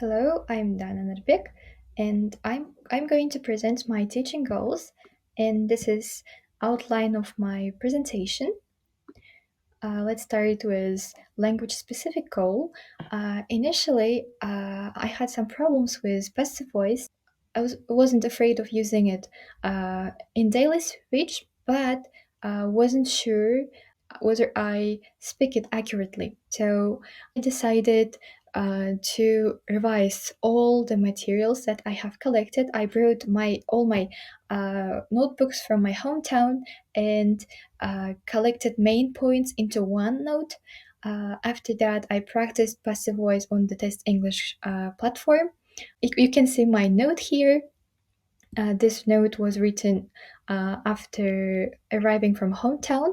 Hello, I'm Dana Nurbek, and I'm going to present my teaching goals, and this is outline of my presentation. Let's start with language specific goal. Initially, I had some problems with passive voice. Wasn't afraid of using it in daily speech, but wasn't sure whether I speak it accurately. So I decided to revise all the materials that I have collected. I brought my all my notebooks from my hometown and collected main points into one note. After that, I practiced passive voice on the Test English platform. You can see my note here. This note was written after arriving from hometown,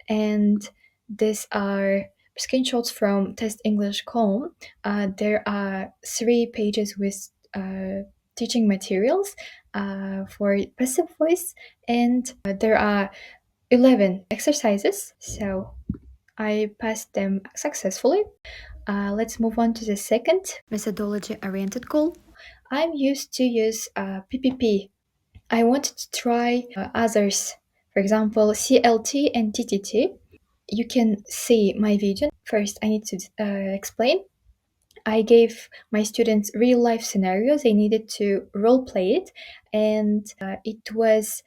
and these are screenshots from Test English column. There are 3 pages with teaching materials for passive voice, and there are 11 exercises. So I passed them successfully. Let's move on to the second methodology oriented goal. I'm used to use PPP. I wanted to try others, for example, CLT and TTT. You can see my video. First, I need to explain. I gave my students real life scenarios. They needed to role play it, and it was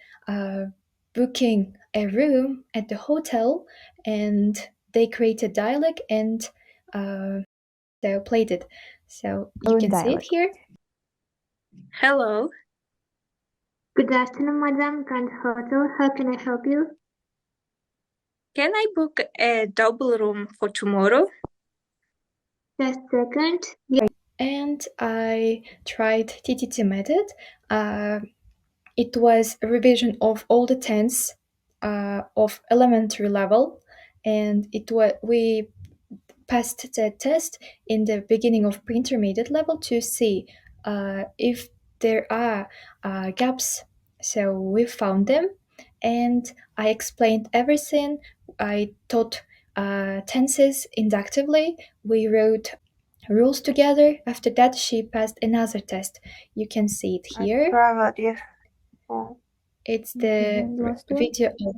booking a room at the hotel, and they created dialogue and they played it. So you can see it here. Hello. Good afternoon, Madam Grand Hotel. How can I help you? Can I book a double room for tomorrow? Just a second. And I tried TTT method. It was a revision of all the tense of elementary level, and we passed the test in the beginning of pre-intermediate level to see if there are gaps. So we found them, and I explained everything. I taught tenses inductively. We wrote rules together. After that, she passed another test. You can see it here. It's the video of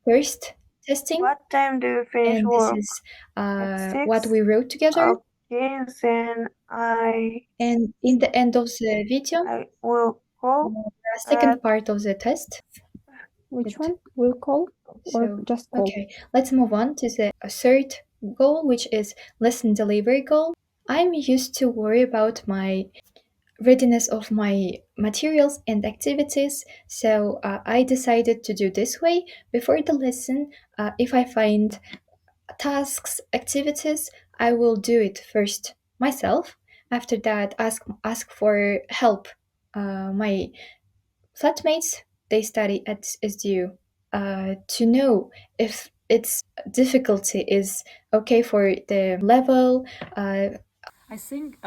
first testing. What time do you finish and work? this is At what 6? we wrote together. Okay, then And in the end of the video, I will call. the second part of the test. Which one? Will call or So, just call? okay, let's move on to the third goal, which is lesson delivery goal. I'm used to worry about my readiness of my materials and activities, so I decided to do this way. Before the lesson, if I find tasks, activities, I will do it first myself. After that, ask for help. My flatmates, they study at SDU, to know if its difficulty is okay for the level. I think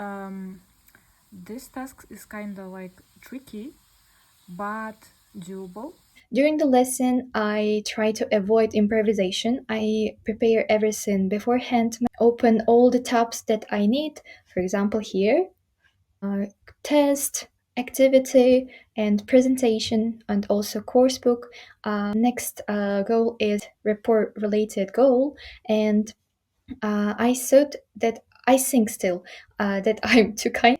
this task is kind of like tricky, but doable. During the lesson, I try to avoid improvisation. I prepare everything beforehand, open all the tabs that I need. For example, here, test, activity, and presentation, and also course book. Next goal is report related goal, and I thought that I think still that I'm too kind,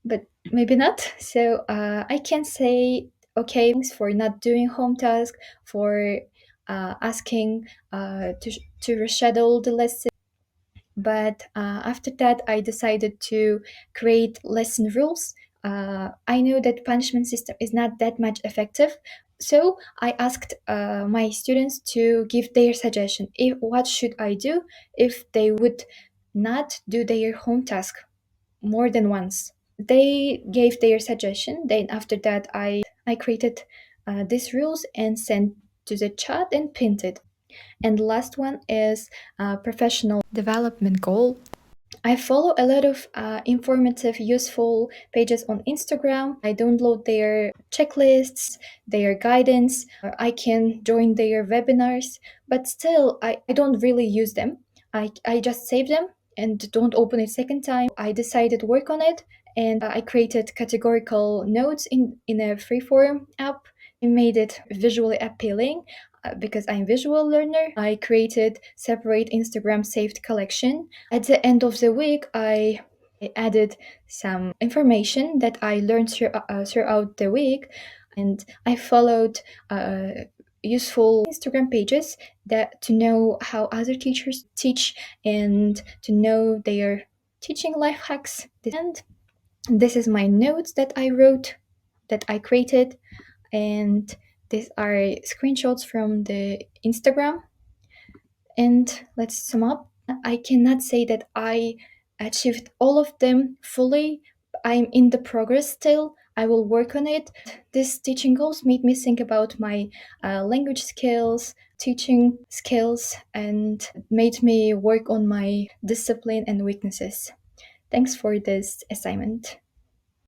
but maybe not. So I can say okay, thanks for not doing home task, for asking to reschedule the lesson. But after that, I decided to create lesson rules. I know that punishment system is not that much effective, so I asked my students to give their suggestion. If what should I do if they would not do their home task more than once? They gave their suggestion. Then after that, I created these rules and sent to the chat and pinned it. And the last one is professional development goal. I follow a lot of informative, useful pages on Instagram. I download their checklists, their guidance. I can join their webinars, but still, I don't really use them. I just save them and don't open it second time. I decided to work on it, and I created categorical notes in a freeform app. I made it visually appealing because I'm a visual learner. I created separate Instagram saved collection. At the end of the week, I added some information that I learned throughout the week, and I followed useful Instagram pages that to know how other teachers teach and to know their teaching life hacks. And this is my notes that I wrote, that I created, and these are screenshots from the Instagram. And let's sum up. I cannot say that I achieved all of them fully. I'm in the progress still. I will work on it. These teaching goals made me think about my language skills, teaching skills, and made me work on my discipline and weaknesses. Thanks for this assignment.